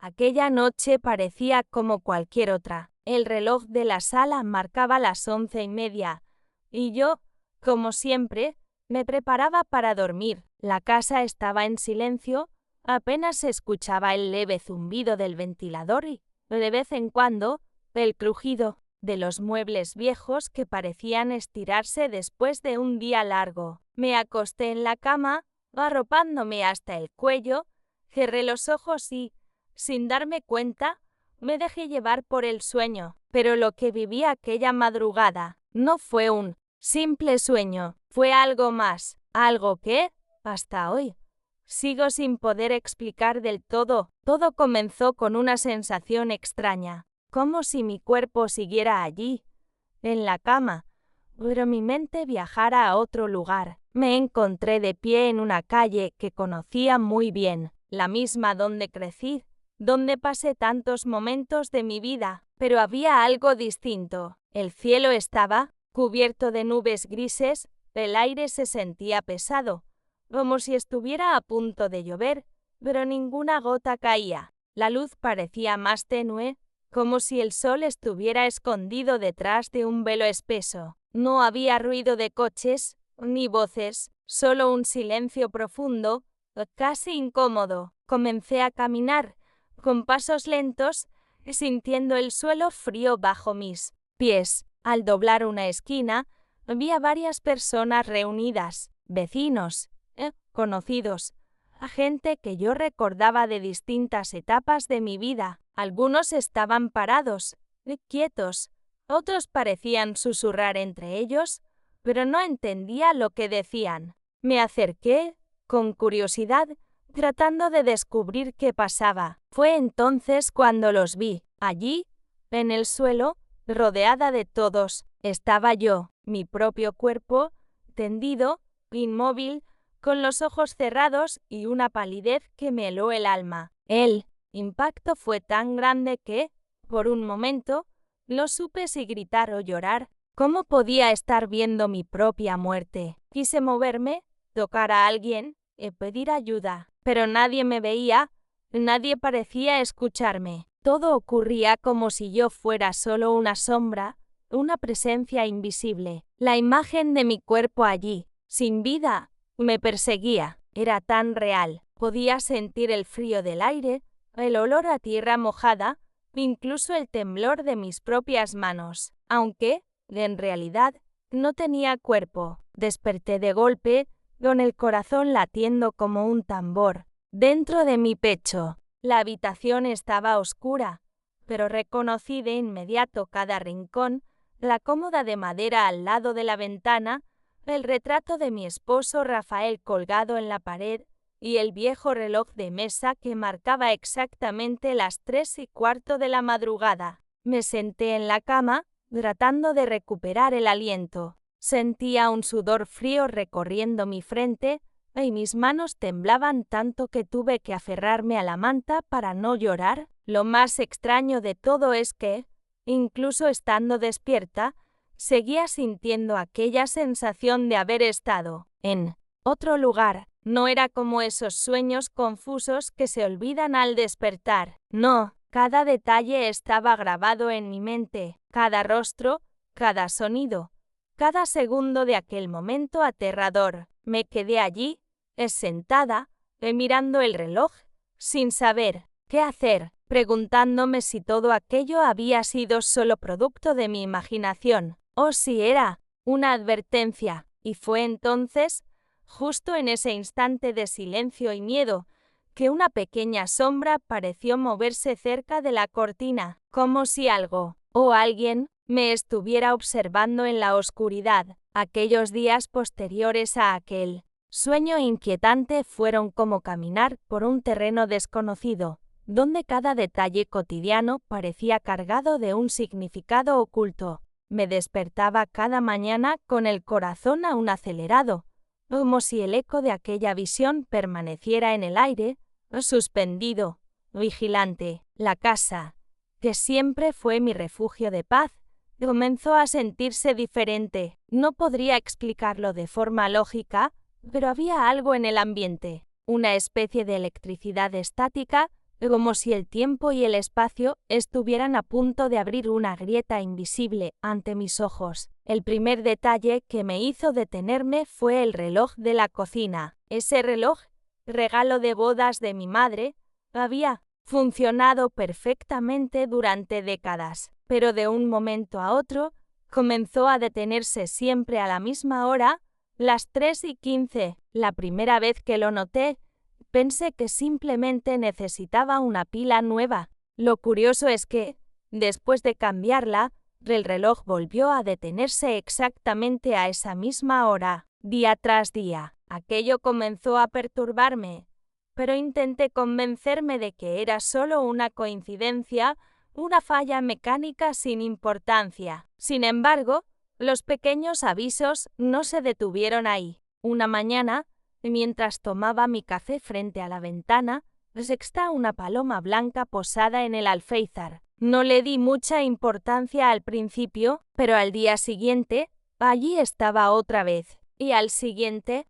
Aquella noche parecía como cualquier otra. El reloj de la sala marcaba las 11:30, y yo, como siempre, me preparaba para dormir. La casa estaba en silencio, apenas se escuchaba el leve zumbido del ventilador y, de vez en cuando, el crujido de los muebles viejos que parecían estirarse después de un día largo. Me acosté en la cama, arropándome hasta el cuello, cerré los ojos y, sin darme cuenta, me dejé llevar por el sueño. Pero lo que viví aquella madrugada no fue un simple sueño, fue algo más, algo que, hasta hoy, sigo sin poder explicar del todo. Todo comenzó con una sensación extraña, como si mi cuerpo siguiera allí, en la cama, pero mi mente viajara a otro lugar. Me encontré de pie en una calle que conocía muy bien, la misma donde crecí, donde pasé tantos momentos de mi vida, pero había algo distinto. El cielo estaba cubierto de nubes grises, el aire se sentía pesado, como si estuviera a punto de llover, pero ninguna gota caía. La luz parecía más tenue, como si el sol estuviera escondido detrás de un velo espeso. No había ruido de coches, ni voces, solo un silencio profundo, casi incómodo. Comencé a caminar, con pasos lentos, sintiendo el suelo frío bajo mis pies. Al doblar una esquina, vi a varias personas reunidas, vecinos, conocidos, a gente que yo recordaba de distintas etapas de mi vida. Algunos estaban parados, quietos, otros parecían susurrar entre ellos, pero no entendía lo que decían. Me acerqué, con curiosidad, tratando de descubrir qué pasaba. Fue entonces cuando los vi. Allí, en el suelo, rodeada de todos, estaba yo, mi propio cuerpo, tendido, inmóvil, con los ojos cerrados y una palidez que me heló el alma. El impacto fue tan grande que, por un momento, no supe si gritar o llorar. ¿Cómo podía estar viendo mi propia muerte? Quise moverme, tocar a alguien, pedir ayuda, pero nadie me veía, nadie parecía escucharme. Todo ocurría como si yo fuera solo una sombra, una presencia invisible. La imagen de mi cuerpo allí, sin vida, me perseguía. Era tan real. Podía sentir el frío del aire, el olor a tierra mojada, incluso el temblor de mis propias manos. Aunque, en realidad, no tenía cuerpo. Desperté de golpe, con el corazón latiendo como un tambor, dentro de mi pecho. La habitación estaba oscura, pero reconocí de inmediato cada rincón, la cómoda de madera al lado de la ventana, el retrato de mi esposo Rafael colgado en la pared y el viejo reloj de mesa que marcaba exactamente las 3:15 de la madrugada. Me senté en la cama, tratando de recuperar el aliento. Sentía un sudor frío recorriendo mi frente y mis manos temblaban tanto que tuve que aferrarme a la manta para no llorar. Lo más extraño de todo es que, incluso estando despierta, seguía sintiendo aquella sensación de haber estado en otro lugar. No era como esos sueños confusos que se olvidan al despertar. No, cada detalle estaba grabado en mi mente, cada rostro, cada sonido, cada segundo de aquel momento aterrador. Me quedé allí, sentada, mirando el reloj, sin saber qué hacer, preguntándome si todo aquello había sido solo producto de mi imaginación, o si era una advertencia. Y fue entonces, justo en ese instante de silencio y miedo, que una pequeña sombra pareció moverse cerca de la cortina, como si algo, o alguien, me estuviera observando en la oscuridad. Aquellos días posteriores a aquel sueño inquietante fueron como caminar por un terreno desconocido, donde cada detalle cotidiano parecía cargado de un significado oculto. Me despertaba cada mañana con el corazón aún acelerado, como si el eco de aquella visión permaneciera en el aire, suspendido, vigilante. La casa, que siempre fue mi refugio de paz, comenzó a sentirse diferente. No podría explicarlo de forma lógica, pero había algo en el ambiente, una especie de electricidad estática como si el tiempo y el espacio estuvieran a punto de abrir una grieta invisible ante mis ojos. El primer detalle que me hizo detenerme fue el reloj de la cocina. Ese reloj, regalo de bodas de mi madre, había funcionado perfectamente durante décadas, pero de un momento a otro comenzó a detenerse siempre a la misma hora, las 3:15. La primera vez que lo noté, pensé que simplemente necesitaba una pila nueva. Lo curioso es que, después de cambiarla, el reloj volvió a detenerse exactamente a esa misma hora, día tras día. Aquello comenzó a perturbarme, pero intenté convencerme de que era solo una coincidencia, una falla mecánica sin importancia. Sin embargo, los pequeños avisos no se detuvieron ahí. Una mañana, mientras tomaba mi café frente a la ventana, sexta una paloma blanca posada en el alféizar. No le di mucha importancia al principio, pero al día siguiente, allí estaba otra vez. Y al siguiente,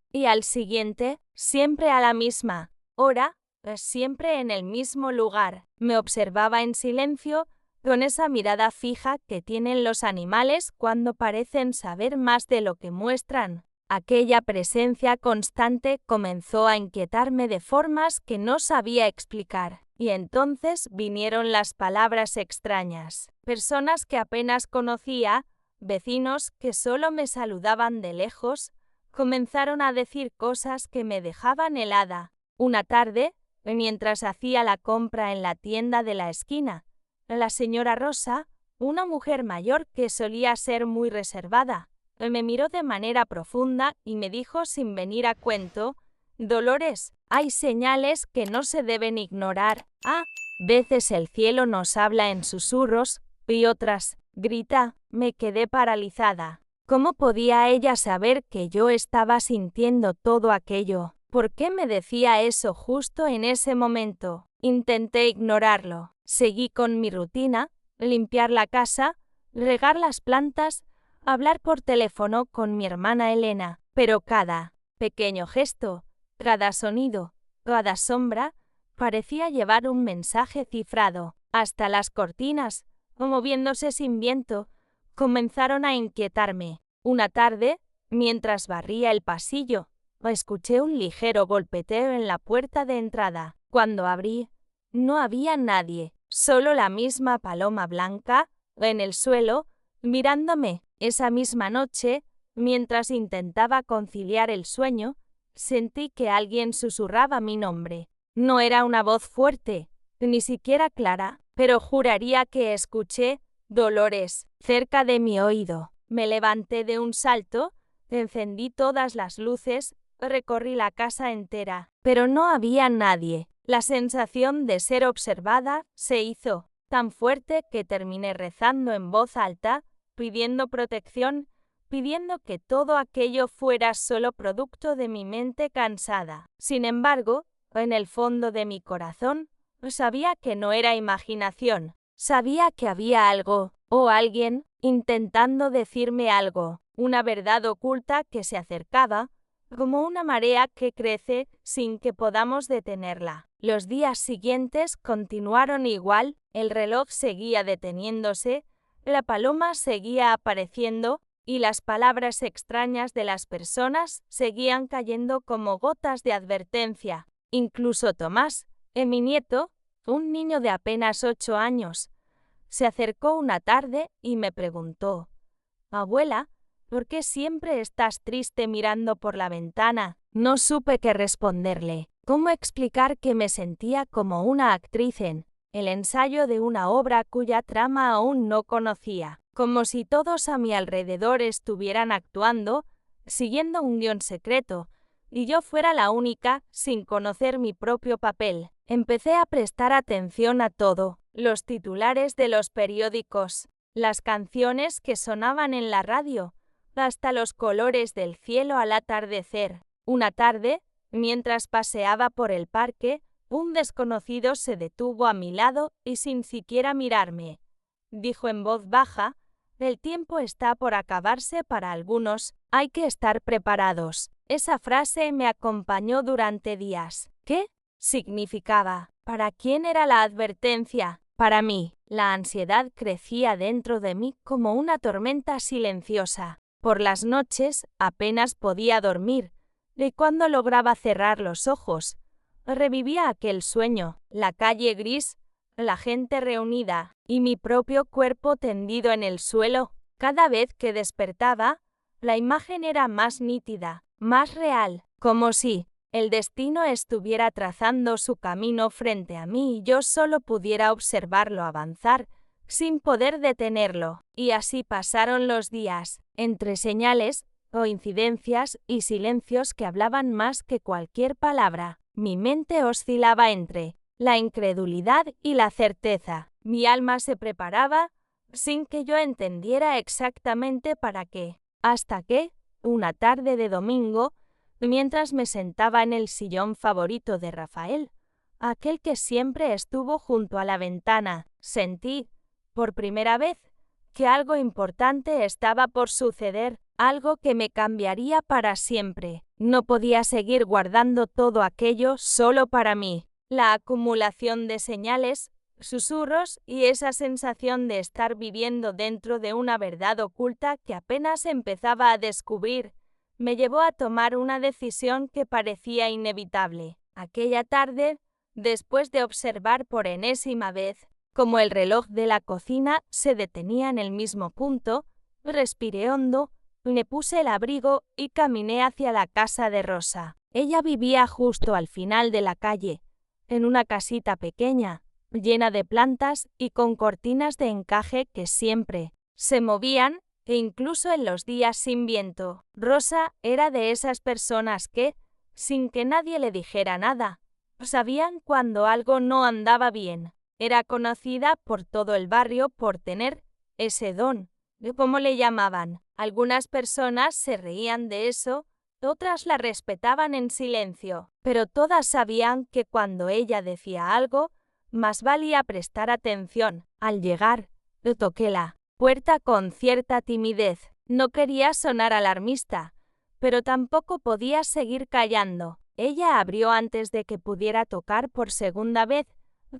siempre a la misma hora, siempre en el mismo lugar. Me observaba en silencio, con esa mirada fija que tienen los animales cuando parecen saber más de lo que muestran. Aquella presencia constante comenzó a inquietarme de formas que no sabía explicar. Y entonces vinieron las palabras extrañas. Personas que apenas conocía, vecinos que solo me saludaban de lejos, comenzaron a decir cosas que me dejaban helada. Una tarde, mientras hacía la compra en la tienda de la esquina, la señora Rosa, una mujer mayor que solía ser muy reservada, me miró de manera profunda y me dijo sin venir a cuento: «Dolores, hay señales que no se deben ignorar. A veces el cielo nos habla en susurros y otras grita». Me quedé paralizada. ¿Cómo podía ella saber que yo estaba sintiendo todo aquello? ¿Por qué me decía eso justo en ese momento? Intenté ignorarlo. Seguí con mi rutina: limpiar la casa, regar las plantas, hablar por teléfono con mi hermana Elena. Pero cada pequeño gesto, cada sonido, cada sombra, parecía llevar un mensaje cifrado. Hasta las cortinas, moviéndose sin viento, comenzaron a inquietarme. Una tarde, mientras barría el pasillo, escuché un ligero golpeteo en la puerta de entrada. Cuando abrí, no había nadie, solo la misma paloma blanca, en el suelo, mirándome. Esa misma noche, mientras intentaba conciliar el sueño, sentí que alguien susurraba mi nombre. No era una voz fuerte, ni siquiera clara, pero juraría que escuché «Dolores» cerca de mi oído. Me levanté de un salto, encendí todas las luces, recorrí la casa entera, pero no había nadie. La sensación de ser observada se hizo tan fuerte que terminé rezando en voz alta, pidiendo protección, pidiendo que todo aquello fuera solo producto de mi mente cansada. Sin embargo, en el fondo de mi corazón, sabía que no era imaginación. Sabía que había algo, o alguien, intentando decirme algo, una verdad oculta que se acercaba, como una marea que crece sin que podamos detenerla. Los días siguientes continuaron igual, el reloj seguía deteniéndose, la paloma seguía apareciendo, y las palabras extrañas de las personas seguían cayendo como gotas de advertencia. Incluso Tomás, mi nieto, un niño de apenas 8 años, se acercó una tarde y me preguntó: «Abuela, ¿por qué siempre estás triste mirando por la ventana?». No supe qué responderle. ¿Cómo explicar que me sentía como una actriz en el ensayo de una obra cuya trama aún no conocía? Como si todos a mi alrededor estuvieran actuando, siguiendo un guión secreto, y yo fuera la única sin conocer mi propio papel. Empecé a prestar atención a todo: los titulares de los periódicos, las canciones que sonaban en la radio, hasta los colores del cielo al atardecer. Una tarde, mientras paseaba por el parque, un desconocido se detuvo a mi lado y sin siquiera mirarme, dijo en voz baja: «El tiempo está por acabarse para algunos, hay que estar preparados». Esa frase me acompañó durante días. ¿Qué significaba? ¿Para quién era la advertencia? Para mí. La ansiedad crecía dentro de mí como una tormenta silenciosa. Por las noches apenas podía dormir, y cuando lograba cerrar los ojos, revivía aquel sueño, la calle gris, la gente reunida, y mi propio cuerpo tendido en el suelo. Cada vez que despertaba, la imagen era más nítida, más real, como si el destino estuviera trazando su camino frente a mí y yo solo pudiera observarlo avanzar, sin poder detenerlo. Y así pasaron los días, entre señales, coincidencias y silencios que hablaban más que cualquier palabra. Mi mente oscilaba entre la incredulidad y la certeza. Mi alma se preparaba, sin que yo entendiera exactamente para qué. Hasta que, una tarde de domingo, mientras me sentaba en el sillón favorito de Rafael, aquel que siempre estuvo junto a la ventana, sentí, por primera vez, que algo importante estaba por suceder, algo que me cambiaría para siempre. No podía seguir guardando todo aquello solo para mí. La acumulación de señales, susurros y esa sensación de estar viviendo dentro de una verdad oculta que apenas empezaba a descubrir, me llevó a tomar una decisión que parecía inevitable. Aquella tarde, después de observar por enésima vez cómo el reloj de la cocina se detenía en el mismo punto, respiré hondo, me puse el abrigo y caminé hacia la casa de Rosa. Ella vivía justo al final de la calle, en una casita pequeña, llena de plantas y con cortinas de encaje que siempre se movían, e incluso en los días sin viento. Rosa era de esas personas que, sin que nadie le dijera nada, sabían cuando algo no andaba bien. Era conocida por todo el barrio por tener ese don, como le llamaban. Algunas personas se reían de eso, otras la respetaban en silencio, pero todas sabían que cuando ella decía algo, más valía prestar atención. Al llegar, toqué la puerta con cierta timidez. No quería sonar alarmista, pero tampoco podía seguir callando. Ella abrió antes de que pudiera tocar por segunda vez,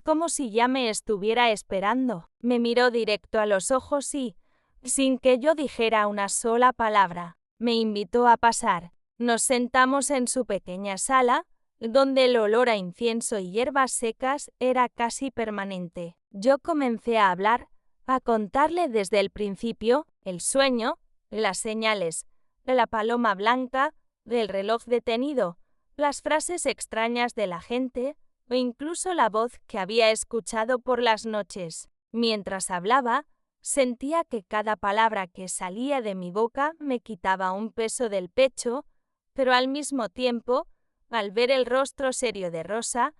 como si ya me estuviera esperando. Me miró directo a los ojos y, sin que yo dijera una sola palabra, me invitó a pasar. Nos sentamos en su pequeña sala, donde el olor a incienso y hierbas secas era casi permanente. Yo comencé a hablar, a contarle desde el principio, el sueño, las señales, la paloma blanca, el reloj detenido, las frases extrañas de la gente, o incluso la voz que había escuchado por las noches. Mientras hablaba, sentía que cada palabra que salía de mi boca me quitaba un peso del pecho, pero al mismo tiempo, al ver el rostro serio de Rosa,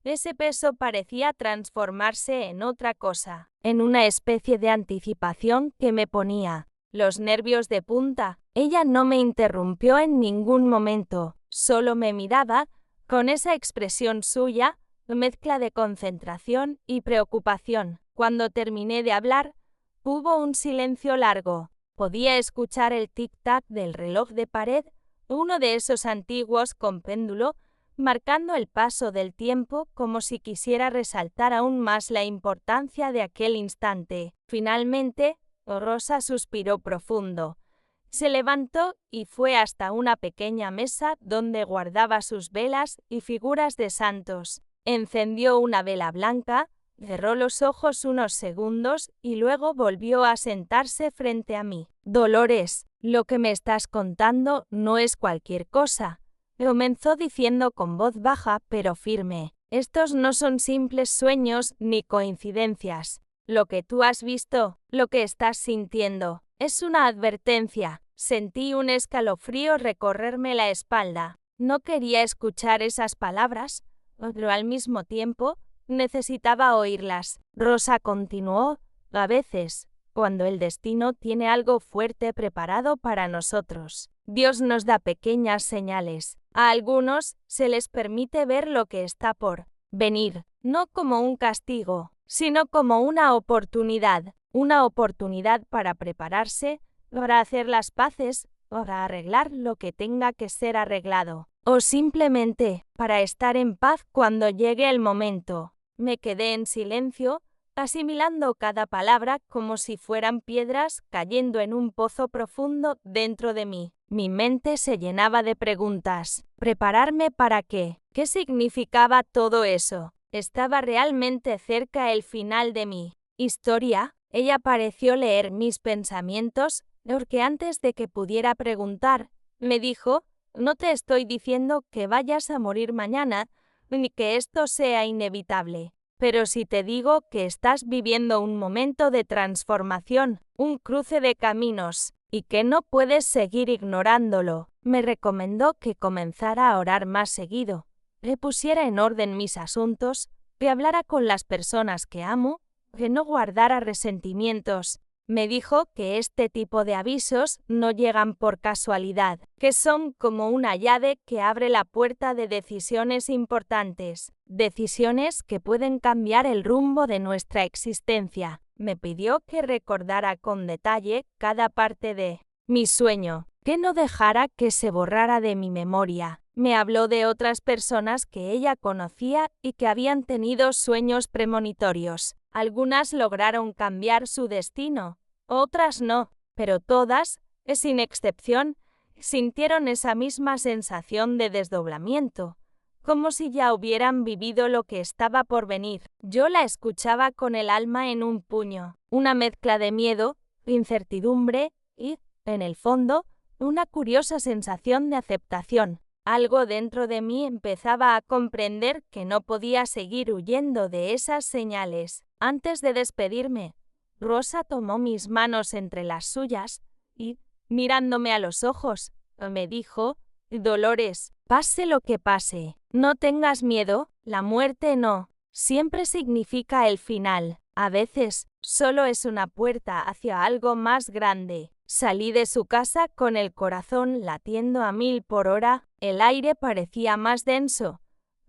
ese peso parecía transformarse en otra cosa, en una especie de anticipación que me ponía los nervios de punta. Ella no me interrumpió en ningún momento, solo me miraba con esa expresión suya, mezcla de concentración y preocupación. Cuando terminé de hablar, hubo un silencio largo. Podía escuchar el tic-tac del reloj de pared, uno de esos antiguos con péndulo, marcando el paso del tiempo como si quisiera resaltar aún más la importancia de aquel instante. Finalmente, Rosa suspiró profundo. Se levantó y fue hasta una pequeña mesa donde guardaba sus velas y figuras de santos. Encendió una vela blanca, cerró los ojos unos segundos y luego volvió a sentarse frente a mí. Dolores, lo que me estás contando no es cualquier cosa, comenzó diciendo con voz baja pero firme. Estos no son simples sueños ni coincidencias. Lo que tú has visto, lo que estás sintiendo, es una advertencia. Sentí un escalofrío recorrerme la espalda. No quería escuchar esas palabras, pero al mismo tiempo necesitaba oírlas. Rosa continuó, a veces, cuando el destino tiene algo fuerte preparado para nosotros, Dios nos da pequeñas señales. A algunos se les permite ver lo que está por venir, no como un castigo, sino como una oportunidad para prepararse, para hacer las paces, para arreglar lo que tenga que ser arreglado, o simplemente para estar en paz cuando llegue el momento. Me quedé en silencio, asimilando cada palabra como si fueran piedras cayendo en un pozo profundo dentro de mí. Mi mente se llenaba de preguntas. ¿Prepararme para qué? ¿Qué significaba todo eso? ¿Estaba realmente cerca el final de mi historia? Ella pareció leer mis pensamientos, porque antes de que pudiera preguntar, me dijo: no te estoy diciendo que vayas a morir mañana, ni que esto sea inevitable. Pero si te digo que estás viviendo un momento de transformación, un cruce de caminos, y que no puedes seguir ignorándolo, me recomendó que comenzara a orar más seguido, que pusiera en orden mis asuntos, que hablara con las personas que amo, que no guardara resentimientos. Me dijo que este tipo de avisos no llegan por casualidad, que son como una llave que abre la puerta de decisiones importantes, decisiones que pueden cambiar el rumbo de nuestra existencia. Me pidió que recordara con detalle cada parte de mi sueño, que no dejara que se borrara de mi memoria. Me habló de otras personas que ella conocía y que habían tenido sueños premonitorios. Algunas lograron cambiar su destino, otras no, pero todas, sin excepción, sintieron esa misma sensación de desdoblamiento, como si ya hubieran vivido lo que estaba por venir. Yo la escuchaba con el alma en un puño, una mezcla de miedo, incertidumbre y, en el fondo, una curiosa sensación de aceptación. Algo dentro de mí empezaba a comprender que no podía seguir huyendo de esas señales. Antes de despedirme, Rosa tomó mis manos entre las suyas y, mirándome a los ojos, me dijo: Dolores, pase lo que pase, no tengas miedo, la muerte no, siempre significa el final. A veces, solo es una puerta hacia algo más grande. Salí de su casa con el corazón latiendo a 1000 por hora, el aire parecía más denso,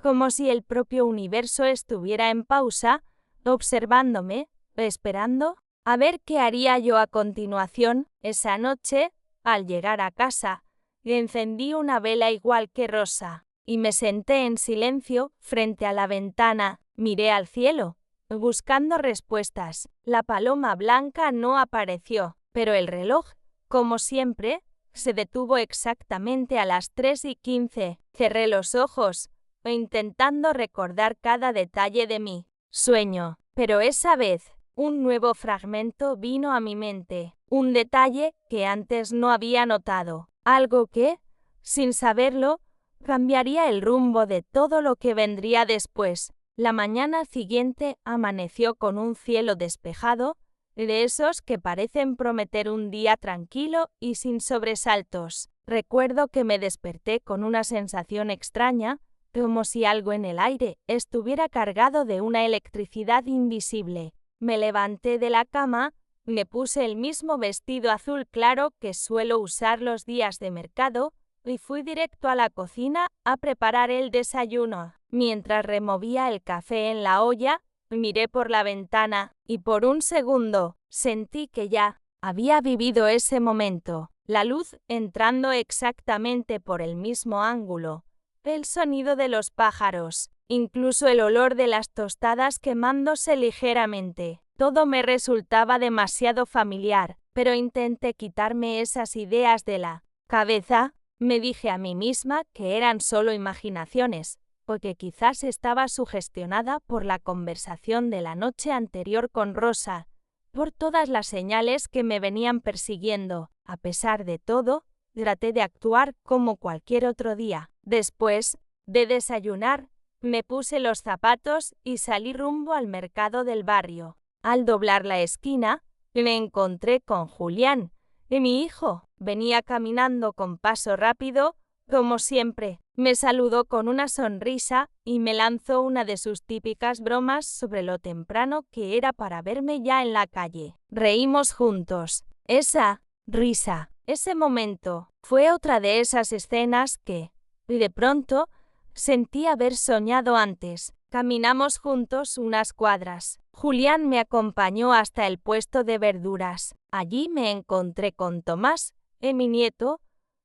como si el propio universo estuviera en pausa, observándome, esperando a ver qué haría yo a continuación. Esa noche, al llegar a casa, encendí una vela igual que Rosa, y me senté en silencio frente a la ventana, miré al cielo, buscando respuestas. La paloma blanca no apareció, pero el reloj, como siempre, se detuvo exactamente a las 3:15. Cerré los ojos, intentando recordar cada detalle de mi sueño, pero esa vez, un nuevo fragmento vino a mi mente, un detalle que antes no había notado, algo que, sin saberlo, cambiaría el rumbo de todo lo que vendría después. La mañana siguiente amaneció con un cielo despejado, de esos que parecen prometer un día tranquilo y sin sobresaltos. Recuerdo que me desperté con una sensación extraña, como si algo en el aire estuviera cargado de una electricidad invisible. Me levanté de la cama, me puse el mismo vestido azul claro que suelo usar los días de mercado y fui directo a la cocina a preparar el desayuno. Mientras removía el café en la olla, miré por la ventana y por un segundo sentí que ya había vivido ese momento. La luz entrando exactamente por el mismo ángulo, el sonido de los pájaros, incluso el olor de las tostadas quemándose ligeramente. Todo me resultaba demasiado familiar, pero intenté quitarme esas ideas de la cabeza. Me dije a mí misma que eran solo imaginaciones, porque quizás estaba sugestionada por la conversación de la noche anterior con Rosa, por todas las señales que me venían persiguiendo. A pesar de todo, traté de actuar como cualquier otro día. Después de desayunar, me puse los zapatos y salí rumbo al mercado del barrio. Al doblar la esquina, me encontré con Julián, mi hijo. Venía caminando con paso rápido, como siempre. Me saludó con una sonrisa y me lanzó una de sus típicas bromas sobre lo temprano que era para verme ya en la calle. Reímos juntos. Esa risa, ese momento, fue otra de esas escenas que, de pronto, sentí haber soñado antes. Caminamos juntos unas cuadras. Julián me acompañó hasta el puesto de verduras. Allí me encontré con Tomás, mi nieto,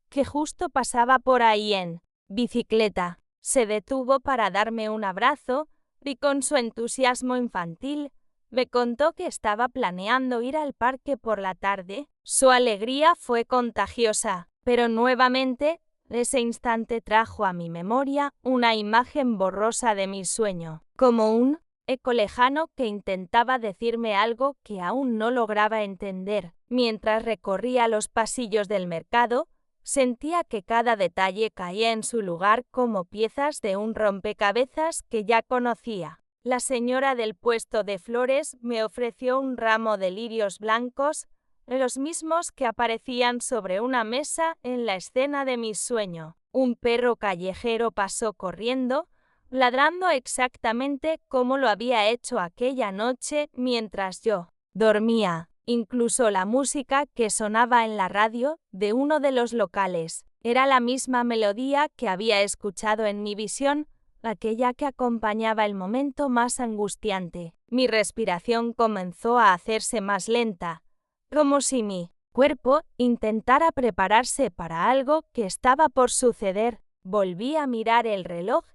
que justo pasaba por ahí en bicicleta. Se detuvo para darme un abrazo y con su entusiasmo infantil, me contó que estaba planeando ir al parque por la tarde. Su alegría fue contagiosa, pero nuevamente, ese instante trajo a mi memoria una imagen borrosa de mi sueño, como un eco lejano que intentaba decirme algo que aún no lograba entender. Mientras recorría los pasillos del mercado, sentía que cada detalle caía en su lugar como piezas de un rompecabezas que ya conocía. La señora del puesto de flores me ofreció un ramo de lirios blancos, los mismos que aparecían sobre una mesa en la escena de mi sueño. Un perro callejero pasó corriendo, ladrando exactamente como lo había hecho aquella noche mientras yo dormía. Incluso la música que sonaba en la radio de uno de los locales era la misma melodía que había escuchado en mi visión, aquella que acompañaba el momento más angustiante. Mi respiración comenzó a hacerse más lenta, como si mi cuerpo intentara prepararse para algo que estaba por suceder. Volví a mirar el reloj.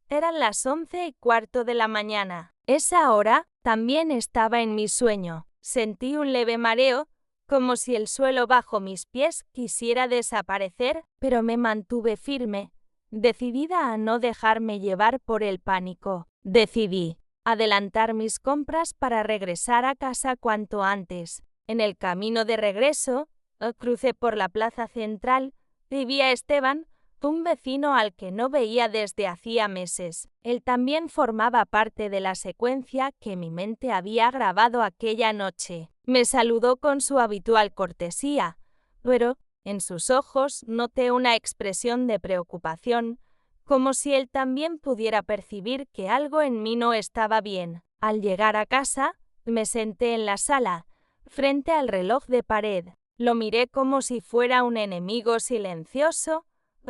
Eran las 11:15 de la mañana. Esa hora también estaba en mi sueño. Sentí un leve mareo, como si el suelo bajo mis pies quisiera desaparecer, pero me mantuve firme, decidida a no dejarme llevar por el pánico. Decidí adelantar mis compras para regresar a casa cuanto antes. En el camino de regreso, crucé por la plaza central y vi a Esteban, un vecino al que no veía desde hacía meses. Él también formaba parte de la secuencia que mi mente había grabado aquella noche. Me saludó con su habitual cortesía, pero en sus ojos noté una expresión de preocupación, como si él también pudiera percibir que algo en mí no estaba bien. Al llegar a casa, me senté en la sala, frente al reloj de pared. Lo miré como si fuera un enemigo silencioso,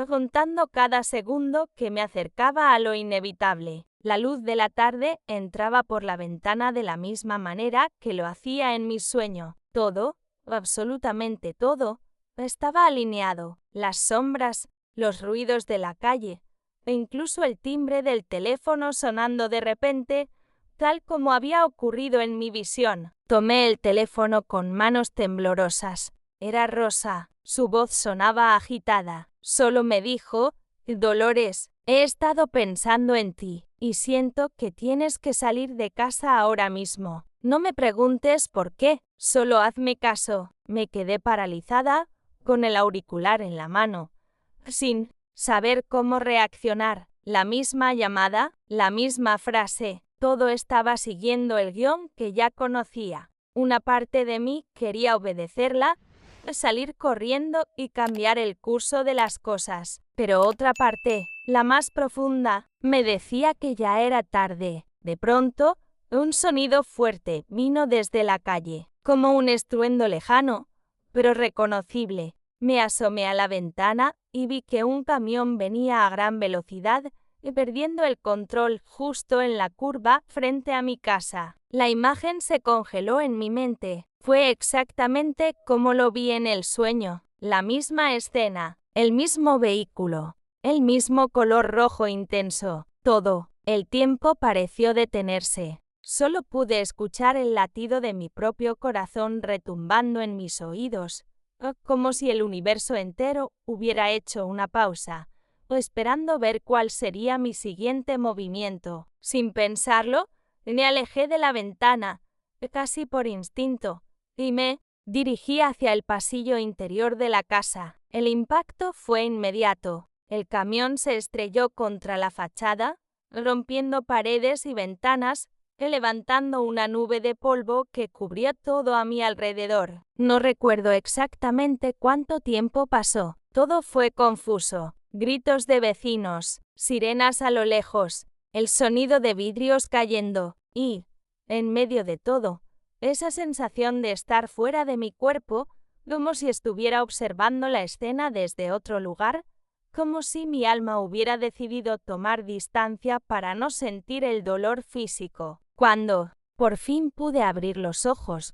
contando cada segundo que me acercaba a lo inevitable. La luz de la tarde entraba por la ventana de la misma manera que lo hacía en mi sueño. Todo, absolutamente todo, estaba alineado. Las sombras, los ruidos de la calle, e incluso el timbre del teléfono sonando de repente, tal como había ocurrido en mi visión. Tomé el teléfono con manos temblorosas. Era Rosa. Su voz sonaba agitada. Solo me dijo: Dolores, he estado pensando en ti y siento que tienes que salir de casa ahora mismo. No me preguntes por qué, solo hazme caso. Me quedé paralizada, con el auricular en la mano, sin saber cómo reaccionar. La misma llamada, la misma frase, todo estaba siguiendo el guión que ya conocía. Una parte de mí quería obedecerla, salir corriendo y cambiar el curso de las cosas, pero otra parte, la más profunda, me decía que ya era tarde. De pronto, un sonido fuerte vino desde la calle, como un estruendo lejano, pero reconocible. Me asomé a la ventana y vi que un camión venía a gran velocidad, perdiendo el control justo en la curva frente a mi casa. La imagen se congeló en mi mente. Fue exactamente como lo vi en el sueño. La misma escena, el mismo vehículo, el mismo color rojo intenso. Todo. El tiempo pareció detenerse. Solo pude escuchar el latido de mi propio corazón retumbando en mis oídos, como si el universo entero hubiera hecho una pausa, esperando ver cuál sería mi siguiente movimiento. Sin pensarlo, me alejé de la ventana, casi por instinto, y me dirigí hacia el pasillo interior de la casa. El impacto fue inmediato. El camión se estrelló contra la fachada, rompiendo paredes y ventanas, levantando una nube de polvo que cubrió todo a mi alrededor. No recuerdo exactamente cuánto tiempo pasó. Todo fue confuso. Gritos de vecinos, sirenas a lo lejos, el sonido de vidrios cayendo, y, en medio de todo, esa sensación de estar fuera de mi cuerpo, como si estuviera observando la escena desde otro lugar, como si mi alma hubiera decidido tomar distancia para no sentir el dolor físico. Cuando, por fin pude abrir los ojos,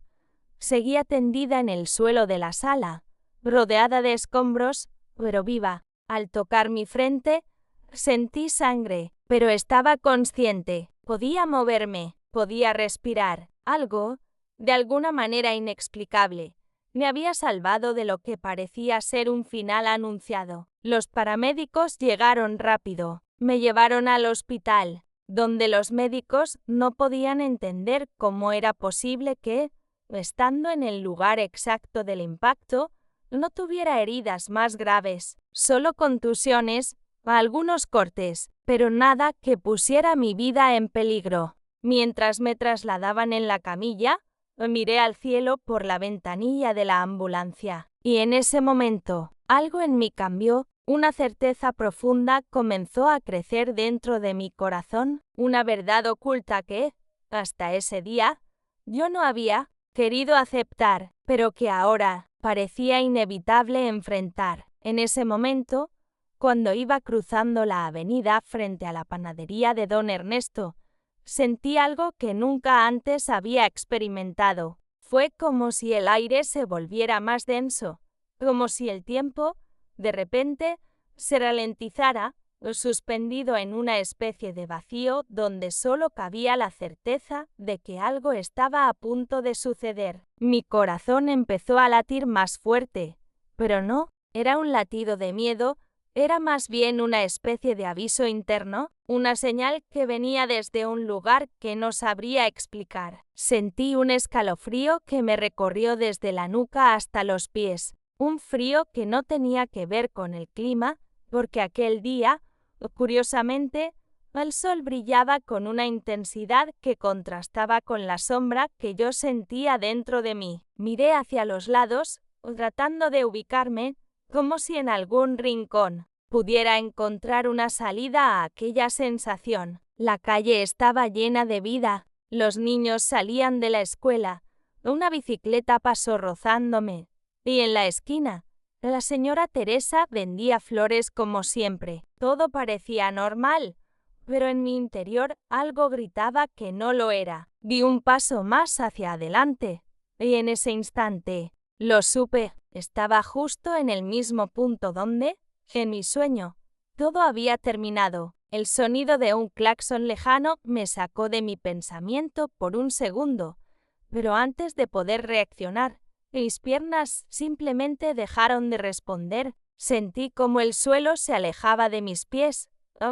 seguía tendida en el suelo de la sala, rodeada de escombros, pero viva. Al tocar mi frente, sentí sangre, pero estaba consciente. Podía moverme, podía respirar. Algo, de alguna manera inexplicable, me había salvado de lo que parecía ser un final anunciado. Los paramédicos llegaron rápido. Me llevaron al hospital, donde los médicos no podían entender cómo era posible que, estando en el lugar exacto del impacto, no tuviera heridas más graves, solo contusiones, algunos cortes, pero nada que pusiera mi vida en peligro. Mientras me trasladaban en la camilla, miré al cielo por la ventanilla de la ambulancia, y en ese momento, algo en mí cambió. Una certeza profunda comenzó a crecer dentro de mi corazón, una verdad oculta que, hasta ese día, yo no había querido aceptar, pero que ahora parecía inevitable enfrentar. En ese momento, cuando iba cruzando la avenida frente a la panadería de don Ernesto, sentí algo que nunca antes había experimentado. Fue como si el aire se volviera más denso, como si el tiempo, de repente, se ralentizara, suspendido en una especie de vacío donde solo cabía la certeza de que algo estaba a punto de suceder. Mi corazón empezó a latir más fuerte, pero no era un latido de miedo, era más bien una especie de aviso interno, una señal que venía desde un lugar que no sabría explicar. Sentí un escalofrío que me recorrió desde la nuca hasta los pies. Un frío que no tenía que ver con el clima, porque aquel día, curiosamente, el sol brillaba con una intensidad que contrastaba con la sombra que yo sentía dentro de mí. Miré hacia los lados, tratando de ubicarme, como si en algún rincón pudiera encontrar una salida a aquella sensación. La calle estaba llena de vida, los niños salían de la escuela, una bicicleta pasó rozándome. Y en la esquina, la señora Teresa vendía flores como siempre. Todo parecía normal, pero en mi interior algo gritaba que no lo era. Di un paso más hacia adelante, y en ese instante, lo supe, estaba justo en el mismo punto donde, en mi sueño, todo había terminado. El sonido de un claxon lejano me sacó de mi pensamiento por un segundo, pero antes de poder reaccionar, mis piernas simplemente dejaron de responder. Sentí como el suelo se alejaba de mis pies,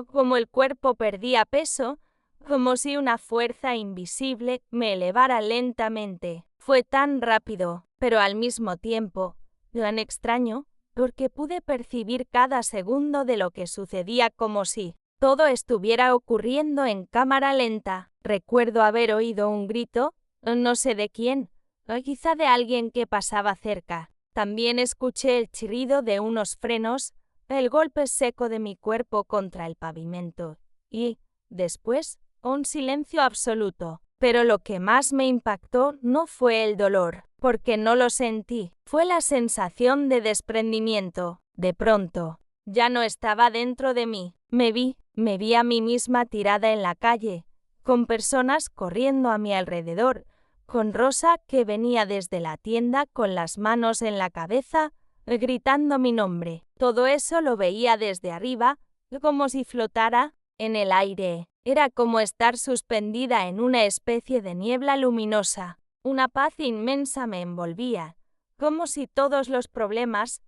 como el cuerpo perdía peso, como si una fuerza invisible me elevara lentamente. Fue tan rápido, pero al mismo tiempo, tan extraño, porque pude percibir cada segundo de lo que sucedía como si todo estuviera ocurriendo en cámara lenta. Recuerdo haber oído un grito, no sé de quién, o quizá de alguien que pasaba cerca. También escuché el chirrido de unos frenos, el golpe seco de mi cuerpo contra el pavimento y, después, un silencio absoluto. Pero lo que más me impactó no fue el dolor, porque no lo sentí, fue la sensación de desprendimiento. De pronto, ya no estaba dentro de mí. Me vi a mí misma tirada en la calle, con personas corriendo a mi alrededor, con Rosa que venía desde la tienda con las manos en la cabeza, gritando mi nombre. Todo eso lo veía desde arriba, como si flotara en el aire. Era como estar suspendida en una especie de niebla luminosa. Una paz inmensa me envolvía, como si todos los problemas,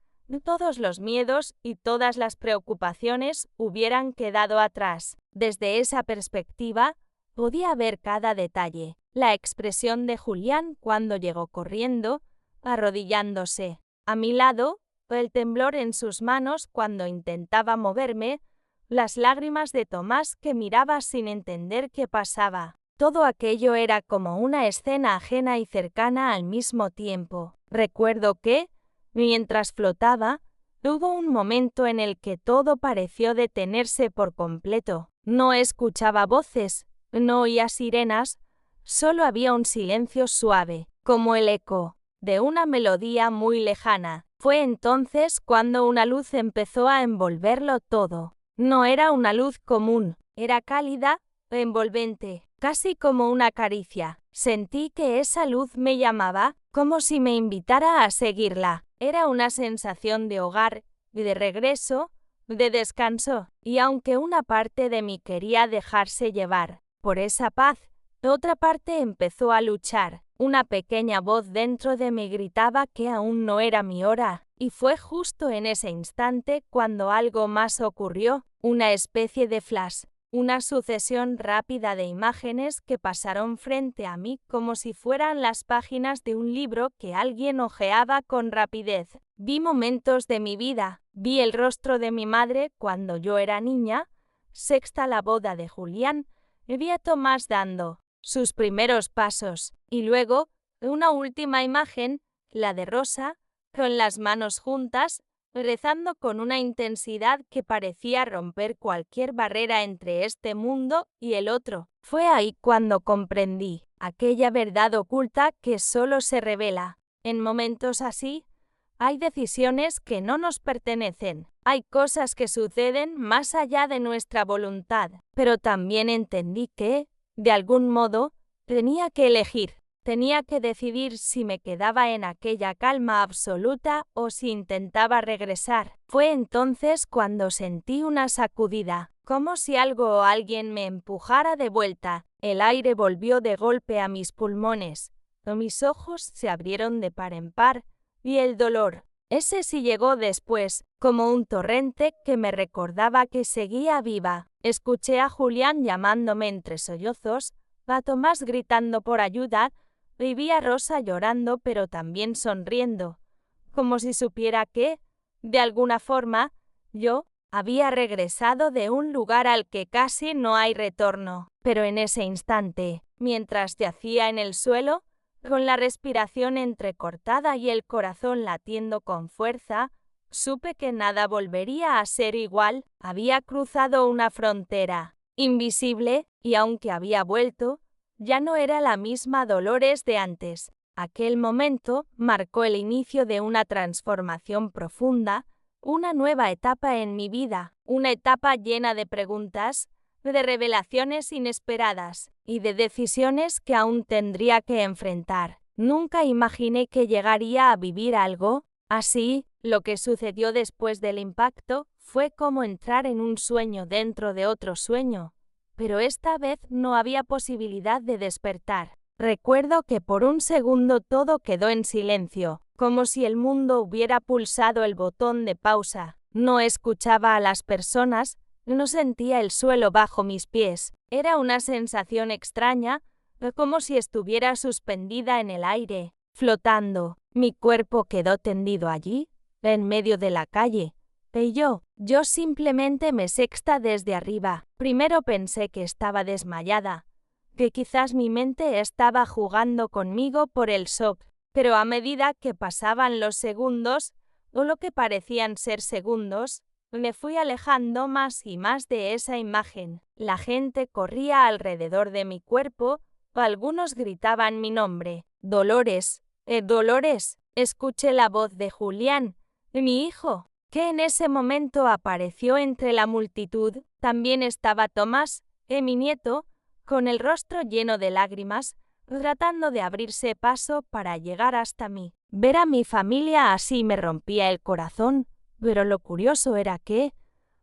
todos los miedos y todas las preocupaciones hubieran quedado atrás. Desde esa perspectiva, podía ver cada detalle. La expresión de Julián cuando llegó corriendo, arrodillándose a mi lado, el temblor en sus manos cuando intentaba moverme, las lágrimas de Tomás que miraba sin entender qué pasaba. Todo aquello era como una escena ajena y cercana al mismo tiempo. Recuerdo que, mientras flotaba, hubo un momento en el que todo pareció detenerse por completo. No escuchaba voces, no oía sirenas, solo había un silencio suave, como el eco de una melodía muy lejana. Fue entonces cuando una luz empezó a envolverlo todo. No era una luz común, era cálida, envolvente, casi como una caricia. Sentí que esa luz me llamaba, como si me invitara a seguirla. Era una sensación de hogar, de regreso, de descanso, y aunque una parte de mí quería dejarse llevar por esa paz, otra parte empezó a luchar. Una pequeña voz dentro de mí gritaba que aún no era mi hora, y fue justo en ese instante cuando algo más ocurrió, una especie de flash. Una sucesión rápida de imágenes que pasaron frente a mí como si fueran las páginas de un libro que alguien hojeaba con rapidez. Vi momentos de mi vida, vi el rostro de mi madre cuando yo era niña, sexta la boda de Julián, vi a Tomás dando sus primeros pasos, y luego, una última imagen, la de Rosa, con las manos juntas, rezando con una intensidad que parecía romper cualquier barrera entre este mundo y el otro. Fue ahí cuando comprendí aquella verdad oculta que solo se revela. En momentos así, hay decisiones que no nos pertenecen. Hay cosas que suceden más allá de nuestra voluntad. Pero también entendí que, de algún modo, tenía que elegir. Tenía que decidir si me quedaba en aquella calma absoluta o si intentaba regresar. Fue entonces cuando sentí una sacudida, como si algo o alguien me empujara de vuelta. El aire volvió de golpe a mis pulmones. Mis ojos se abrieron de par en par, y el dolor, ese sí llegó después, como un torrente que me recordaba que seguía viva. Escuché a Julián llamándome entre sollozos, a Tomás gritando por ayuda, y vi a Rosa llorando pero también sonriendo, como si supiera que, de alguna forma, yo había regresado de un lugar al que casi no hay retorno. Pero en ese instante, mientras yacía en el suelo, con la respiración entrecortada y el corazón latiendo con fuerza, supe que nada volvería a ser igual. Había cruzado una frontera invisible y aunque había vuelto, ya no era la misma Dolores de antes. Aquel momento marcó el inicio de una transformación profunda, una nueva etapa en mi vida, una etapa llena de preguntas, de revelaciones inesperadas y de decisiones que aún tendría que enfrentar. Nunca imaginé que llegaría a vivir algo así. Lo que sucedió después del impacto fue como entrar en un sueño dentro de otro sueño. Pero esta vez no había posibilidad de despertar. Recuerdo que por un segundo todo quedó en silencio, como si el mundo hubiera pulsado el botón de pausa. No escuchaba a las personas, no sentía el suelo bajo mis pies. Era una sensación extraña, como si estuviera suspendida en el aire, flotando. Mi cuerpo quedó tendido allí, en medio de la calle. Y yo simplemente me sexta desde arriba. Primero pensé que estaba desmayada, que quizás mi mente estaba jugando conmigo por el shock, pero a medida que pasaban los segundos, o lo que parecían ser segundos, me fui alejando más y más de esa imagen. La gente corría alrededor de mi cuerpo, algunos gritaban mi nombre. Dolores, Dolores. Escuché la voz de Julián, mi hijo, que en ese momento apareció entre la multitud. También estaba Tomás, mi nieto, con el rostro lleno de lágrimas, tratando de abrirse paso para llegar hasta mí. Ver a mi familia así me rompía el corazón, pero lo curioso era que,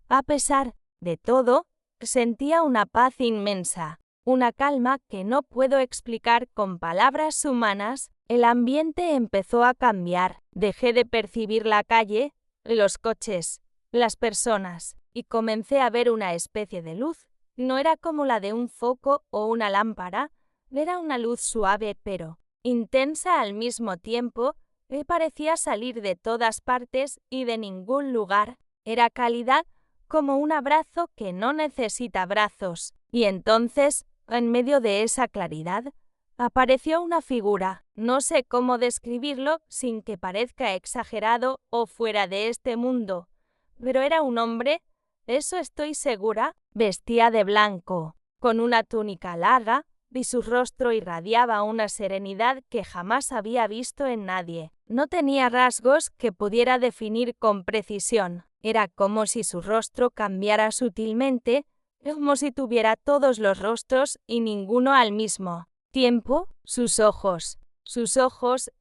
a pesar de todo, sentía una paz inmensa, una calma que no puedo explicar con palabras humanas. El ambiente empezó a cambiar, dejé de percibir la calle, los coches, las personas, y comencé a ver una especie de luz. No era como la de un foco o una lámpara, era una luz suave pero intensa al mismo tiempo, que parecía salir de todas partes y de ningún lugar. Era cálida como un abrazo que no necesita brazos. Y entonces, en medio de esa claridad, apareció una figura. No sé cómo describirlo sin que parezca exagerado o fuera de este mundo, pero era un hombre, eso estoy segura. Vestía de blanco, con una túnica larga, y su rostro irradiaba una serenidad que jamás había visto en nadie. No tenía rasgos que pudiera definir con precisión. Era como si su rostro cambiara sutilmente, como si tuviera todos los rostros y ninguno al mismo tiempo. Sus ojos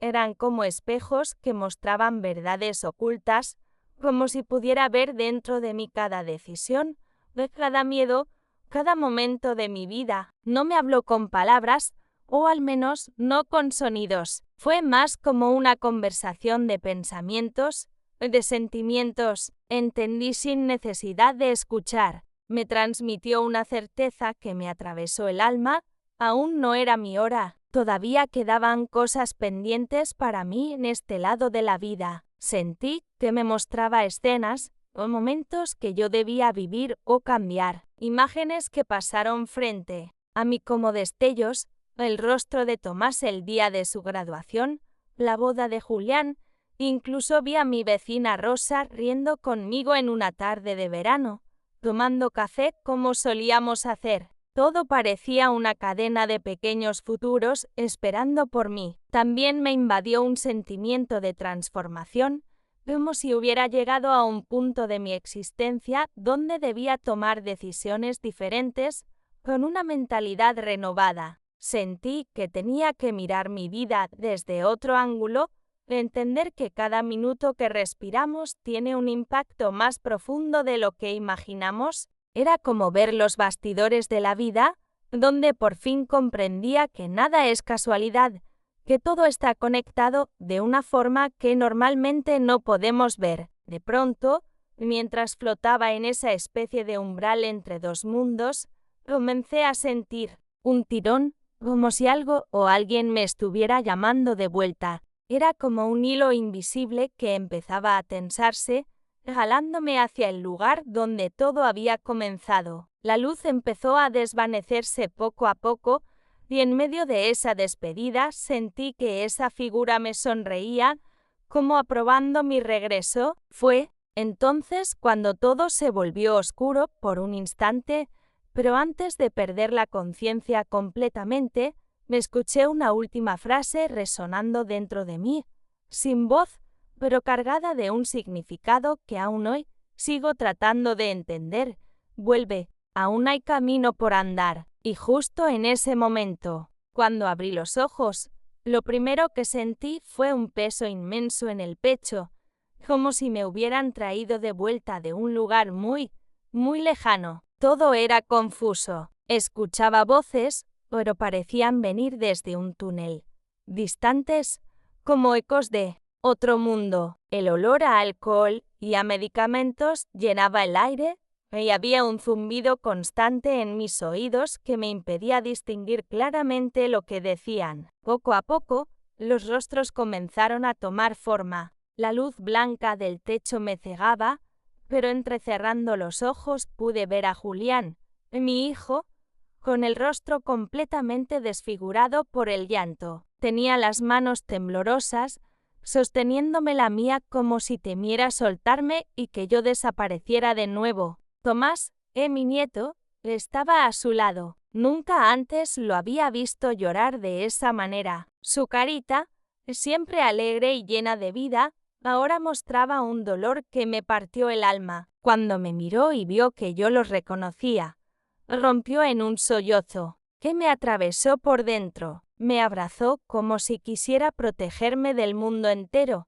eran como espejos que mostraban verdades ocultas, como si pudiera ver dentro de mí cada decisión, de cada miedo, cada momento de mi vida. No me habló con palabras, o al menos no con sonidos. Fue más como una conversación de pensamientos, de sentimientos. Entendí sin necesidad de escuchar. Me transmitió una certeza que me atravesó el alma. Aún no era mi hora. Todavía quedaban cosas pendientes para mí en este lado de la vida. Sentí que me mostraba escenas o momentos que yo debía vivir o cambiar. Imágenes que pasaron frente a mí como destellos, el rostro de Tomás el día de su graduación, la boda de Julián, incluso vi a mi vecina Rosa riendo conmigo en una tarde de verano, tomando café como solíamos hacer. Todo parecía una cadena de pequeños futuros esperando por mí. También me invadió un sentimiento de transformación, como si hubiera llegado a un punto de mi existencia donde debía tomar decisiones diferentes, con una mentalidad renovada. Sentí que tenía que mirar mi vida desde otro ángulo, entender que cada minuto que respiramos tiene un impacto más profundo de lo que imaginamos. Era como ver los bastidores de la vida, donde por fin comprendía que nada es casualidad, que todo está conectado de una forma que normalmente no podemos ver. De pronto, mientras flotaba en esa especie de umbral entre dos mundos, comencé a sentir un tirón, como si algo o alguien me estuviera llamando de vuelta. Era como un hilo invisible que empezaba a tensarse, jalándome hacia el lugar donde todo había comenzado. La luz empezó a desvanecerse poco a poco, y en medio de esa despedida sentí que esa figura me sonreía, como aprobando mi regreso. Fue entonces cuando todo se volvió oscuro por un instante, pero antes de perder la conciencia completamente, me escuché una última frase resonando dentro de mí, sin voz, pero cargada de un significado que aún hoy sigo tratando de entender. Vuelve, aún hay camino por andar. Y justo en ese momento, cuando abrí los ojos, lo primero que sentí fue un peso inmenso en el pecho, como si me hubieran traído de vuelta de un lugar muy, muy lejano. Todo era confuso. Escuchaba voces, pero parecían venir desde un túnel, distantes, como ecos de otro mundo. El olor a alcohol y a medicamentos llenaba el aire, y había un zumbido constante en mis oídos que me impedía distinguir claramente lo que decían. Poco a poco, los rostros comenzaron a tomar forma. La luz blanca del techo me cegaba, pero entrecerrando los ojos pude ver a Julián, mi hijo, con el rostro completamente desfigurado por el llanto. Tenía las manos temblorosas, sosteniéndome la mía como si temiera soltarme y que yo desapareciera de nuevo. Tomás, mi nieto, estaba a su lado. Nunca antes lo había visto llorar de esa manera. Su carita, siempre alegre y llena de vida, ahora mostraba un dolor que me partió el alma. Cuando me miró y vio que yo lo reconocía, rompió en un sollozo que me atravesó por dentro. Me abrazó como si quisiera protegerme del mundo entero,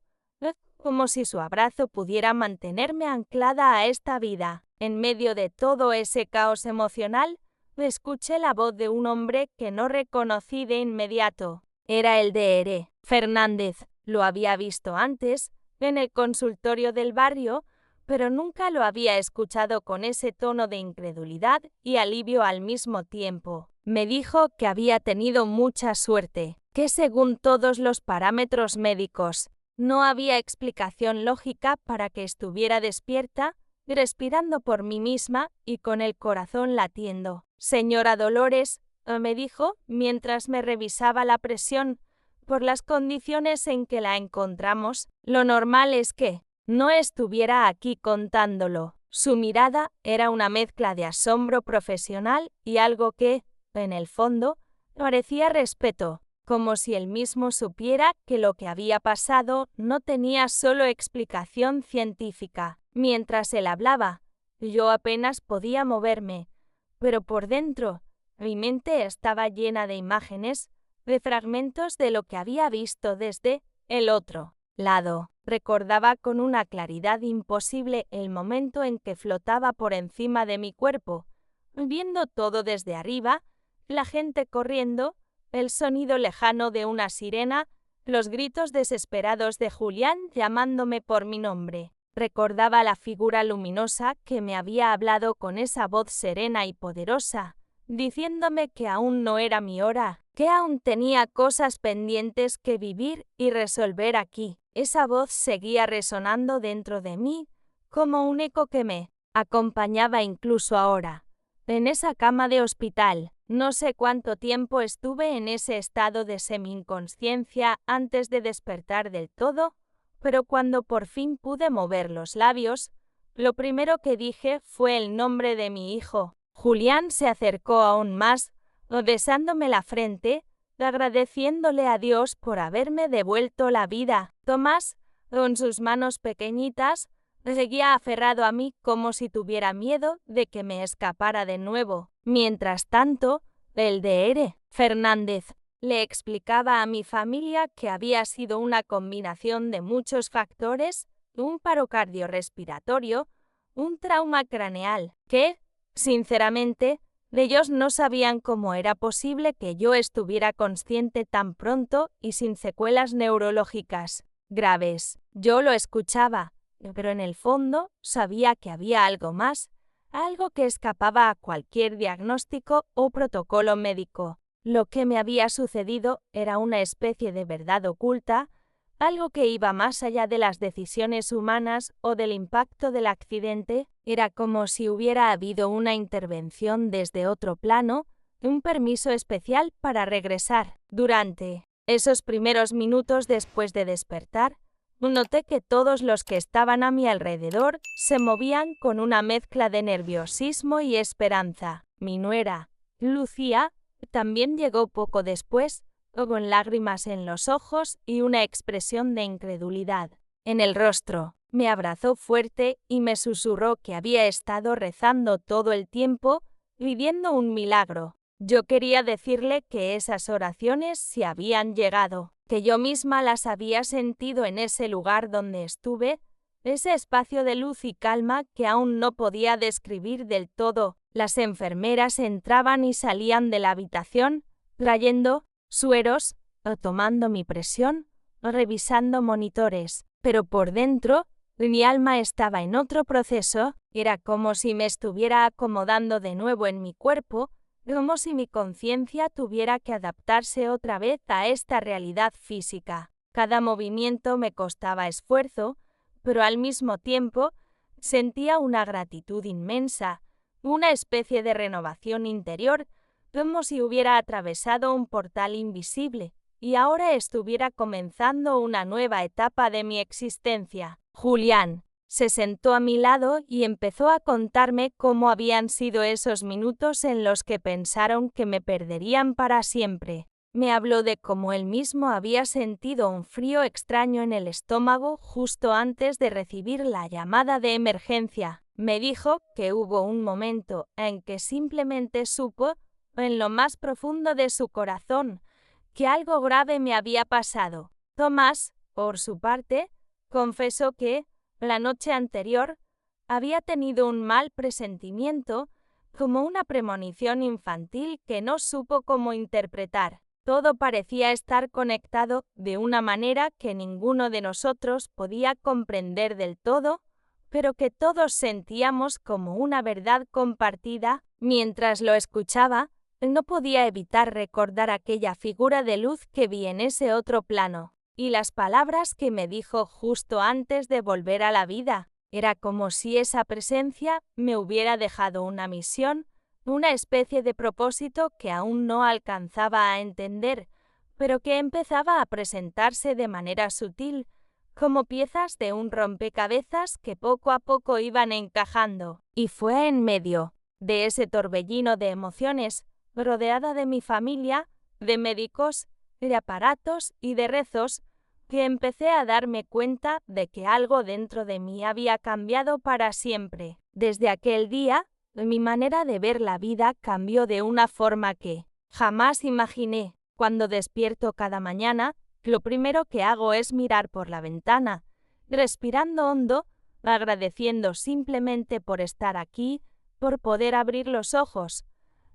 como si su abrazo pudiera mantenerme anclada a esta vida. En medio de todo ese caos emocional, escuché la voz de un hombre que no reconocí de inmediato. Era el de Ere Fernández. Lo había visto antes, en el consultorio del barrio, pero nunca lo había escuchado con ese tono de incredulidad y alivio al mismo tiempo. Me dijo que había tenido mucha suerte, que según todos los parámetros médicos, no había explicación lógica para que estuviera despierta, respirando por mí misma y con el corazón latiendo. Señora Dolores, me dijo mientras me revisaba la presión, por las condiciones en que la encontramos, lo normal es que no estuviera aquí contándolo. Su mirada era una mezcla de asombro profesional y algo que, en el fondo, parecía respeto, como si él mismo supiera que lo que había pasado no tenía solo explicación científica. Mientras él hablaba, yo apenas podía moverme, pero por dentro, mi mente estaba llena de imágenes, de fragmentos de lo que había visto desde el otro lado. Recordaba con una claridad imposible el momento en que flotaba por encima de mi cuerpo, viendo todo desde arriba, la gente corriendo, el sonido lejano de una sirena, los gritos desesperados de Julián llamándome por mi nombre. Recordaba la figura luminosa que me había hablado con esa voz serena y poderosa, diciéndome que aún no era mi hora, que aún tenía cosas pendientes que vivir y resolver aquí. Esa voz seguía resonando dentro de mí, como un eco que me acompañaba incluso ahora. En esa cama de hospital, no sé cuánto tiempo estuve en ese estado de semi-inconsciencia antes de despertar del todo, pero cuando por fin pude mover los labios, lo primero que dije fue el nombre de mi hijo. Julián se acercó aún más, besándome la frente, agradeciéndole a Dios por haberme devuelto la vida. Tomás, con sus manos pequeñitas, seguía aferrado a mí como si tuviera miedo de que me escapara de nuevo. Mientras tanto, el Dr. Fernández le explicaba a mi familia que había sido una combinación de muchos factores, un paro cardiorrespiratorio, un trauma craneal, que, sinceramente, ellos no sabían cómo era posible que yo estuviera consciente tan pronto y sin secuelas neurológicas graves. Yo lo escuchaba, pero en el fondo sabía que había algo más, algo que escapaba a cualquier diagnóstico o protocolo médico. Lo que me había sucedido era una especie de verdad oculta, algo que iba más allá de las decisiones humanas o del impacto del accidente. Era como si hubiera habido una intervención desde otro plano, un permiso especial para regresar. Durante esos primeros minutos después de despertar, noté que todos los que estaban a mi alrededor se movían con una mezcla de nerviosismo y esperanza. Mi nuera, Lucía, también llegó poco después, con lágrimas en los ojos y una expresión de incredulidad en el rostro. Me abrazó fuerte y me susurró que había estado rezando todo el tiempo, pidiendo un milagro. Yo quería decirle que esas oraciones se habían llegado, que yo misma las había sentido en ese lugar donde estuve, ese espacio de luz y calma que aún no podía describir del todo. Las enfermeras entraban y salían de la habitación, trayendo sueros, o tomando mi presión, o revisando monitores, pero por dentro mi alma estaba en otro proceso. Era como si me estuviera acomodando de nuevo en mi cuerpo, como si mi conciencia tuviera que adaptarse otra vez a esta realidad física. Cada movimiento me costaba esfuerzo, pero al mismo tiempo sentía una gratitud inmensa, una especie de renovación interior, como si hubiera atravesado un portal invisible y ahora estuviera comenzando una nueva etapa de mi existencia. Julián se sentó a mi lado y empezó a contarme cómo habían sido esos minutos en los que pensaron que me perderían para siempre. Me habló de cómo él mismo había sentido un frío extraño en el estómago justo antes de recibir la llamada de emergencia. Me dijo que hubo un momento en que simplemente supo, en lo más profundo de su corazón, que algo grave me había pasado. Tomás, por su parte, confesó que, la noche anterior, había tenido un mal presentimiento, como una premonición infantil que no supo cómo interpretar. Todo parecía estar conectado de una manera que ninguno de nosotros podía comprender del todo, pero que todos sentíamos como una verdad compartida. Mientras lo escuchaba, no podía evitar recordar aquella figura de luz que vi en ese otro plano, y las palabras que me dijo justo antes de volver a la vida. Era como si esa presencia me hubiera dejado una misión, una especie de propósito que aún no alcanzaba a entender, pero que empezaba a presentarse de manera sutil, como piezas de un rompecabezas que poco a poco iban encajando. Y fue en medio de ese torbellino de emociones, rodeada de mi familia, de médicos, de aparatos y de rezos, que empecé a darme cuenta de que algo dentro de mí había cambiado para siempre. Desde aquel día, mi manera de ver la vida cambió de una forma que jamás imaginé. Cuando despierto cada mañana, lo primero que hago es mirar por la ventana, respirando hondo, agradeciendo simplemente por estar aquí, por poder abrir los ojos,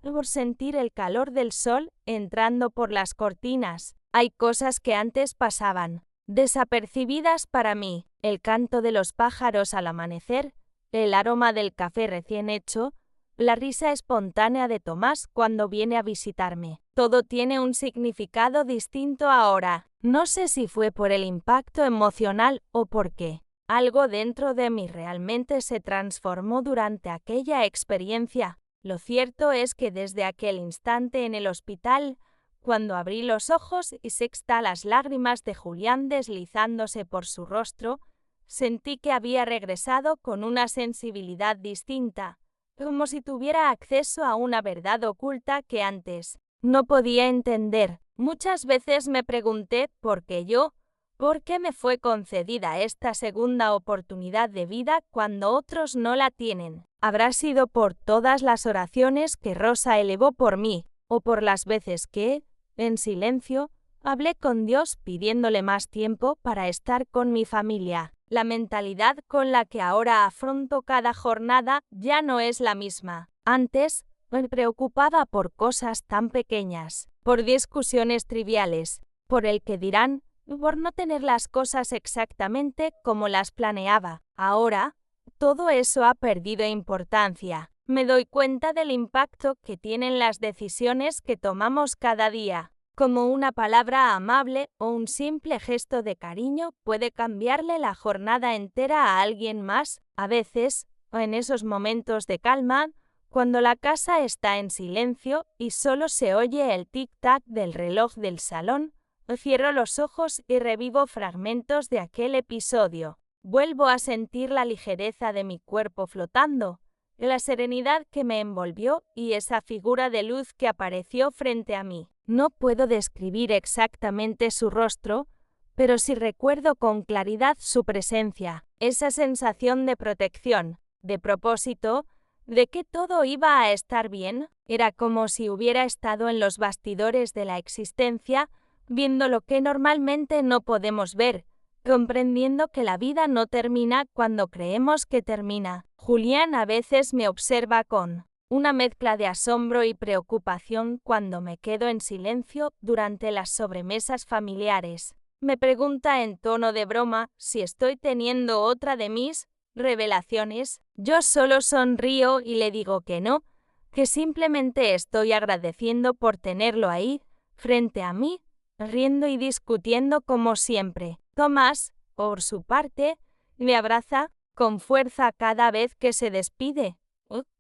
por sentir el calor del sol entrando por las cortinas. Hay cosas que antes pasaban desapercibidas para mí: el canto de los pájaros al amanecer, el aroma del café recién hecho, la risa espontánea de Tomás cuando viene a visitarme. Todo tiene un significado distinto ahora. No sé si fue por el impacto emocional o por qué. Algo dentro de mí realmente se transformó durante aquella experiencia. Lo cierto es que desde aquel instante en el hospital, cuando abrí los ojos y sexta las lágrimas de Julián deslizándose por su rostro, sentí que había regresado con una sensibilidad distinta, como si tuviera acceso a una verdad oculta que antes no podía entender. Muchas veces me pregunté por qué me fue concedida esta segunda oportunidad de vida cuando otros no la tienen. ¿Habrá sido por todas las oraciones que Rosa elevó por mí, o por las veces que, en silencio, hablé con Dios pidiéndole más tiempo para estar con mi familia? La mentalidad con la que ahora afronto cada jornada ya no es la misma. Antes, me preocupaba por cosas tan pequeñas, por discusiones triviales, por el que dirán, por no tener las cosas exactamente como las planeaba. Ahora, todo eso ha perdido importancia. Me doy cuenta del impacto que tienen las decisiones que tomamos cada día. Como una palabra amable o un simple gesto de cariño puede cambiarle la jornada entera a alguien más. A veces, en esos momentos de calma, cuando la casa está en silencio y solo se oye el tic-tac del reloj del salón, cierro los ojos y revivo fragmentos de aquel episodio. Vuelvo a sentir la ligereza de mi cuerpo flotando, la serenidad que me envolvió y esa figura de luz que apareció frente a mí. No puedo describir exactamente su rostro, pero sí recuerdo con claridad su presencia, esa sensación de protección, de propósito, de que todo iba a estar bien. Era como si hubiera estado en los bastidores de la existencia, viendo lo que normalmente no podemos ver, comprendiendo que la vida no termina cuando creemos que termina. Julián a veces me observa con una mezcla de asombro y preocupación cuando me quedo en silencio durante las sobremesas familiares. Me pregunta en tono de broma si estoy teniendo otra de mis revelaciones. Yo solo sonrío y le digo que no, que simplemente estoy agradeciendo por tenerlo ahí, frente a mí, riendo y discutiendo como siempre. Tomás, por su parte, me abraza con fuerza cada vez que se despide,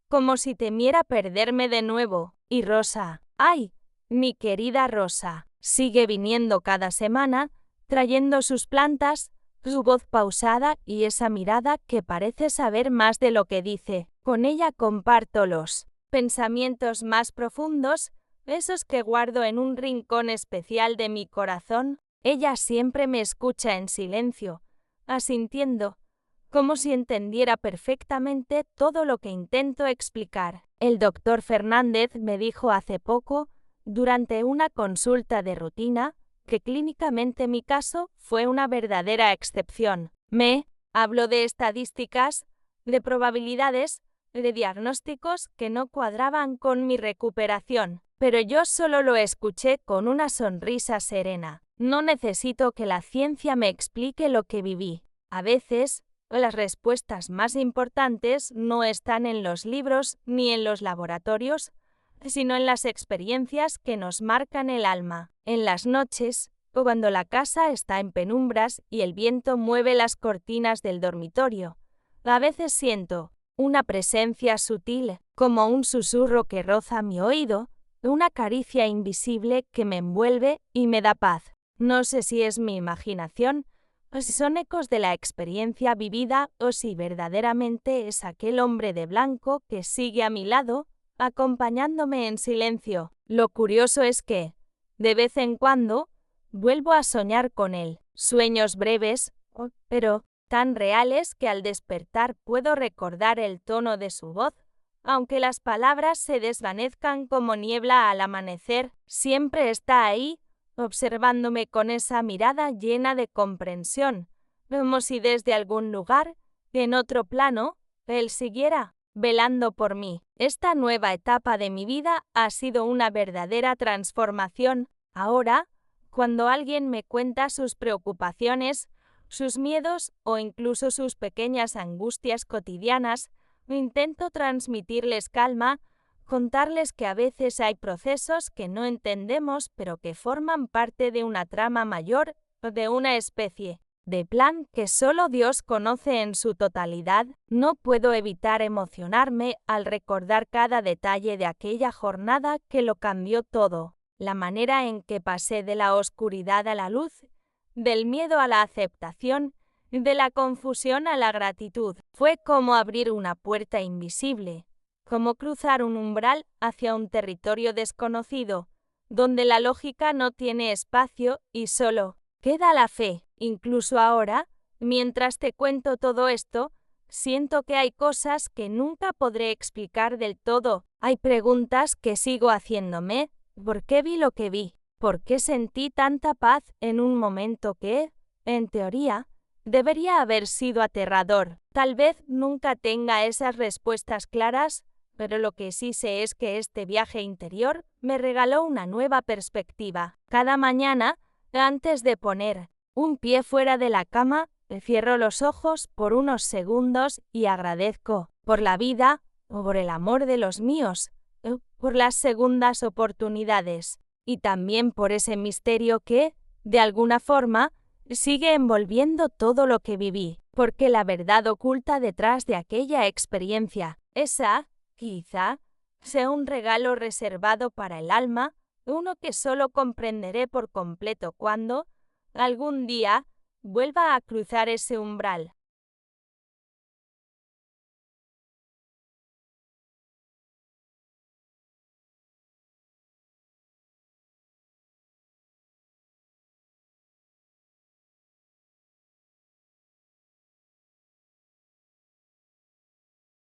como si temiera perderme de nuevo. Y Rosa, ¡ay! Mi querida Rosa, sigue viniendo cada semana, trayendo sus plantas, su voz pausada y esa mirada que parece saber más de lo que dice. Con ella comparto los pensamientos más profundos, esos que guardo en un rincón especial de mi corazón. Ella siempre me escucha en silencio, asintiendo, como si entendiera perfectamente todo lo que intento explicar. El doctor Fernández me dijo hace poco, durante una consulta de rutina, que clínicamente mi caso fue una verdadera excepción. Hablo de estadísticas, de probabilidades, de diagnósticos que no cuadraban con mi recuperación, pero yo solo lo escuché con una sonrisa serena. No necesito que la ciencia me explique lo que viví. A veces, las respuestas más importantes no están en los libros ni en los laboratorios, sino en las experiencias que nos marcan el alma. En las noches, cuando la casa está en penumbras y el viento mueve las cortinas del dormitorio, a veces siento una presencia sutil, como un susurro que roza mi oído, una caricia invisible que me envuelve y me da paz. No sé si es mi imaginación, o si son ecos de la experiencia vivida, o si verdaderamente es aquel hombre de blanco que sigue a mi lado, acompañándome en silencio. Lo curioso es que, de vez en cuando, vuelvo a soñar con él. Sueños breves, pero tan reales que al despertar puedo recordar el tono de su voz, aunque las palabras se desvanezcan como niebla al amanecer. Siempre está ahí, observándome con esa mirada llena de comprensión, como si desde algún lugar, en otro plano, él siguiera velando por mí. Esta nueva etapa de mi vida ha sido una verdadera transformación. Ahora, cuando alguien me cuenta sus preocupaciones, sus miedos o incluso sus pequeñas angustias cotidianas, intento transmitirles calma, contarles que a veces hay procesos que no entendemos pero que forman parte de una trama mayor o de una especie de plan que solo Dios conoce en su totalidad. No puedo evitar emocionarme al recordar cada detalle de aquella jornada que lo cambió todo. La manera en que pasé de la oscuridad a la luz, del miedo a la aceptación, de la confusión a la gratitud, fue como abrir una puerta invisible, como cruzar un umbral hacia un territorio desconocido, donde la lógica no tiene espacio y solo queda la fe. Incluso ahora, mientras te cuento todo esto, siento que hay cosas que nunca podré explicar del todo. Hay preguntas que sigo haciéndome. ¿Por qué vi lo que vi? ¿Por qué sentí tanta paz en un momento que, en teoría, debería haber sido aterrador? Tal vez nunca tenga esas respuestas claras, pero lo que sí sé es que este viaje interior me regaló una nueva perspectiva. Cada mañana, antes de poner un pie fuera de la cama, cierro los ojos por unos segundos y agradezco por la vida, por el amor de los míos, por las segundas oportunidades y también por ese misterio que, de alguna forma, sigue envolviendo todo lo que viví, porque la verdad oculta detrás de aquella experiencia, esa, quizá, sea un regalo reservado para el alma, uno que solo comprenderé por completo cuando, algún día, vuelva a cruzar ese umbral.